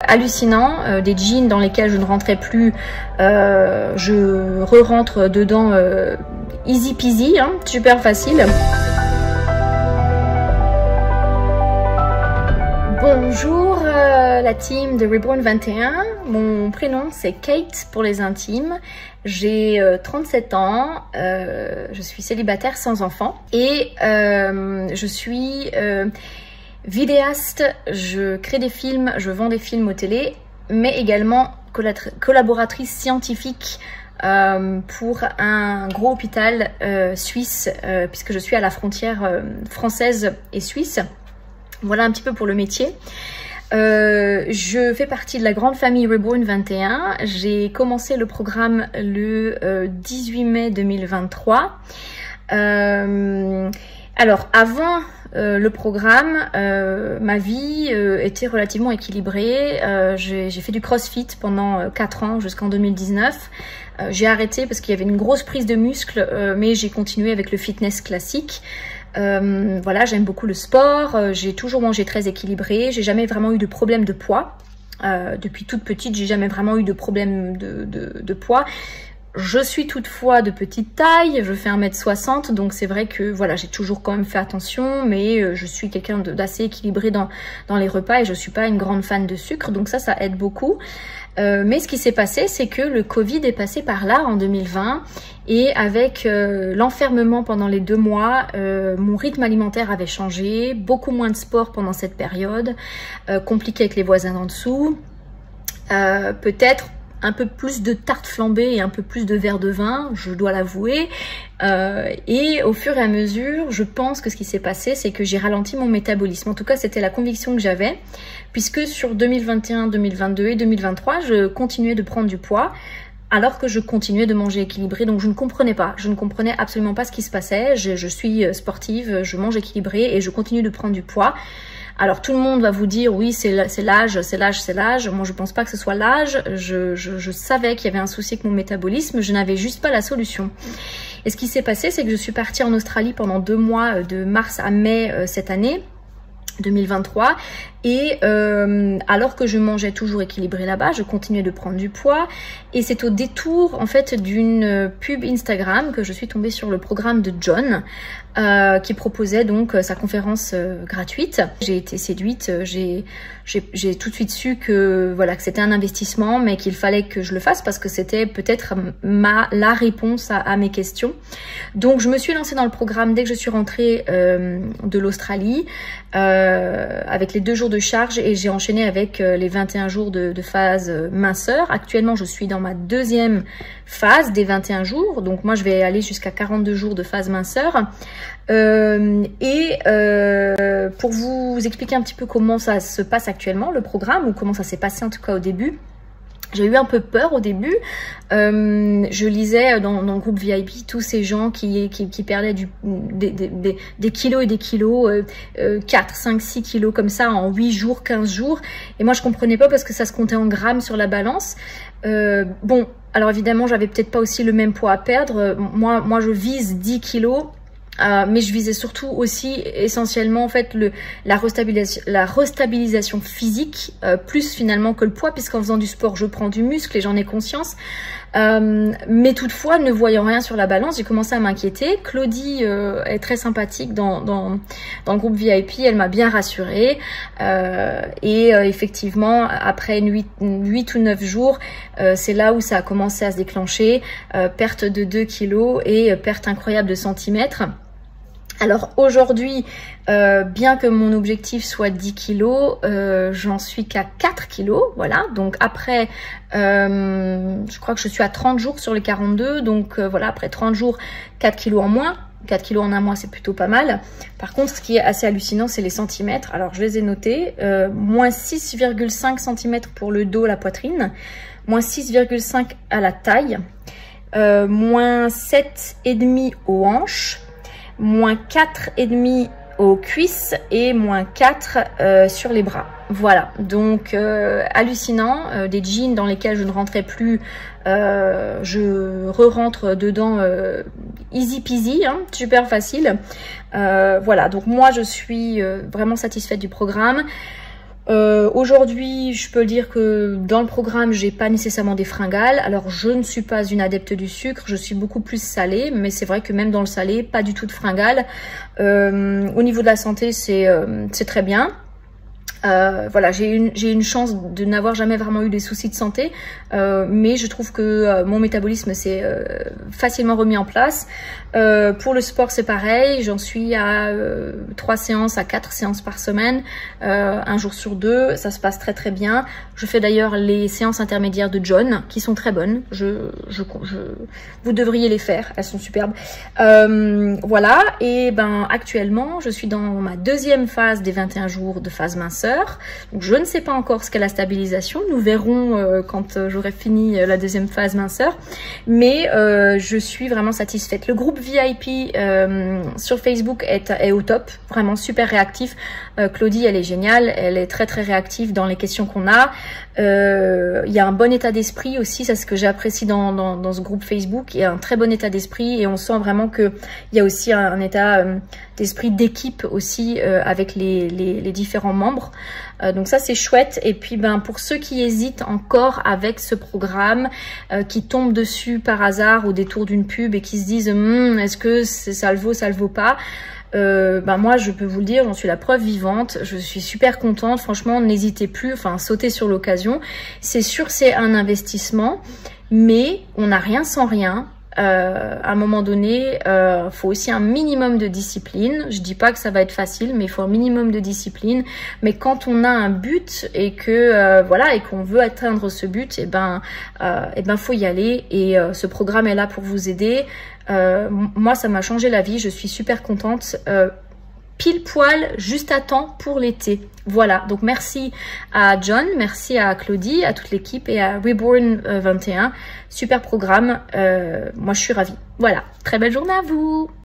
Hallucinant, des jeans dans lesquels je ne rentrais plus, je re-rentre dedans easy peasy, hein, super facile. Bonjour la team de Reborn 21, mon prénom c'est Kate pour les intimes, j'ai 37 ans, je suis célibataire sans enfant et je suis vidéaste, je crée des films, je vends des films aux télé, mais également collaboratrice scientifique pour un gros hôpital suisse, puisque je suis à la frontière française et suisse. Voilà un petit peu pour le métier. Je fais partie de la grande famille Reborn 21. J'ai commencé le programme le 18 mai 2023. Alors avant le programme, ma vie était relativement équilibrée. J'ai fait du crossfit pendant 4 ans jusqu'en 2019. J'ai arrêté parce qu'il y avait une grosse prise de muscles, mais j'ai continué avec le fitness classique. Voilà, j'aime beaucoup le sport, j'ai toujours mangé très équilibré, j'ai jamais vraiment eu de problème de poids. Depuis toute petite, j'ai jamais vraiment eu de problème de poids. Je suis toutefois de petite taille, je fais 1m60, donc c'est vrai que voilà, j'ai toujours quand même fait attention, mais je suis quelqu'un d'assez équilibré dans les repas et je suis pas une grande fan de sucre, donc ça aide beaucoup. Mais ce qui s'est passé, c'est que le Covid est passé par là en 2020 et avec l'enfermement pendant les 2 mois, mon rythme alimentaire avait changé, beaucoup moins de sport pendant cette période, compliqué avec les voisins d'en dessous, peut-être un peu plus de tartes flambées et un peu plus de verre de vin, je dois l'avouer. Et au fur et à mesure, je pense que ce qui s'est passé, c'est que j'ai ralenti mon métabolisme. En tout cas, c'était la conviction que j'avais, puisque sur 2021, 2022 et 2023, je continuais de prendre du poids, alors que je continuais de manger équilibré. Donc je ne comprenais pas, je ne comprenais absolument pas ce qui se passait. Je suis sportive, je mange équilibré et je continue de prendre du poids. Alors tout le monde va vous dire oui, c'est l'âge, c'est l'âge, c'est l'âge. Moi je pense pas que ce soit l'âge. Je savais qu'il y avait un souci avec mon métabolisme, je n'avais juste pas la solution. Et ce qui s'est passé, c'est que je suis partie en Australie pendant 2 mois, de mars à mai cette année 2023, et alors que je mangeais toujours équilibré là-bas, je continuais de prendre du poids, et c'est au détour en fait d'une pub Instagram que je suis tombée sur le programme de John, qui proposait donc sa conférence gratuite. J'ai été séduite, j'ai tout de suite su que voilà, que c'était un investissement, mais qu'il fallait que je le fasse parce que c'était peut-être la réponse à mes questions. Donc je me suis lancée dans le programme dès que je suis rentrée de l'Australie, avec les 2 jours de charge, et j'ai enchaîné avec les 21 jours de phase minceur. Actuellement, je suis dans ma 2e phase des 21 jours. Donc moi, je vais aller jusqu'à 42 jours de phase minceur. Pour vous expliquer un petit peu comment ça se passe actuellement, le programme, ou comment ça s'est passé en tout cas au début, j'ai eu un peu peur au début. Je lisais dans le groupe VIP tous ces gens qui perdaient des kilos et des kilos, 4, 5, 6 kilos comme ça en 8 jours, 15 jours. Et moi je comprenais pas parce que ça se comptait en grammes sur la balance. Bon, alors évidemment j'avais peut-être pas aussi le même poids à perdre. Moi je vise 10 kilos. Mais je visais surtout aussi essentiellement en fait la restabilisation physique, plus finalement que le poids, puisqu'en faisant du sport je prends du muscle et j'en ai conscience. Mais toutefois, ne voyant rien sur la balance, j'ai commencé à m'inquiéter. Claudie est très sympathique dans le groupe VIP, elle m'a bien rassurée. Effectivement, après 8 ou 9 jours, c'est là où ça a commencé à se déclencher. Perte de 2 kilos et perte incroyable de centimètres. Alors aujourd'hui, bien que mon objectif soit 10 kilos, j'en suis qu'à 4 kilos, voilà. Donc après, je crois que je suis à 30 jours sur les 42, donc voilà, après 30 jours, 4 kilos en moins. 4 kilos en un mois, c'est plutôt pas mal. Par contre, ce qui est assez hallucinant, c'est les centimètres. Alors, je les ai notés. Moins 6,5 cm pour le dos, la poitrine. Moins 6,5 à la taille. Moins 7,5 aux hanches. Moins 4,5 aux cuisses et moins 4 sur les bras. Voilà, donc hallucinant, des jeans dans lesquels je ne rentrais plus, je re-rentre dedans easy peasy, hein, super facile. Voilà, donc moi je suis vraiment satisfaite du programme. Aujourd'hui, je peux dire que dans le programme, j'ai pas nécessairement des fringales. Alors, je ne suis pas une adepte du sucre, je suis beaucoup plus salée, mais c'est vrai que même dans le salé, pas du tout de fringales. Au niveau de la santé, c'est très bien. Voilà, j'ai une chance de n'avoir jamais vraiment eu des soucis de santé, mais je trouve que mon métabolisme s'est facilement remis en place. Pour le sport, c'est pareil, j'en suis à 3 séances à 4 séances par semaine, un jour sur 2, ça se passe très très bien. Je fais d'ailleurs les séances intermédiaires de John, qui sont très bonnes, vous devriez les faire, elles sont superbes. Voilà, et ben actuellement, je suis dans ma deuxième phase des 21 jours de phase minceur. Donc, je ne sais pas encore ce qu'est la stabilisation, nous verrons quand j'aurai fini la deuxième phase minceur, mais je suis vraiment satisfaite. Le groupe VIP sur Facebook est au top, vraiment super réactif. Claudie, elle est géniale, elle est très très réactive dans les questions qu'on a. Il y a un bon état d'esprit aussi, c'est ce que j'apprécie dans ce groupe Facebook. Il y a un très bon état d'esprit et on sent vraiment qu'il y a aussi un état d'esprit d'équipe aussi avec les différents membres. Donc ça c'est chouette. Et puis ben pour ceux qui hésitent encore avec ce programme, qui tombent dessus par hasard au détour d'une pub et qui se disent est-ce que ça le vaut pas, ben moi je peux vous le dire, j'en suis la preuve vivante, je suis super contente, franchement n'hésitez plus, enfin sautez sur l'occasion. C'est sûr c'est un investissement, mais on n'a rien sans rien. À un moment donné, faut aussi un minimum de discipline. Je dis pas que ça va être facile, mais il faut un minimum de discipline. Mais quand on a un but et que voilà et qu'on veut atteindre ce but, et ben faut y aller. Et ce programme est là pour vous aider. Moi, ça m'a changé la vie. Je suis super contente. Pile poil, juste à temps pour l'été. Voilà, donc merci à John, merci à Claudie, à toute l'équipe et à Reborn 21. Super programme, moi je suis ravie. Voilà, très belle journée à vous.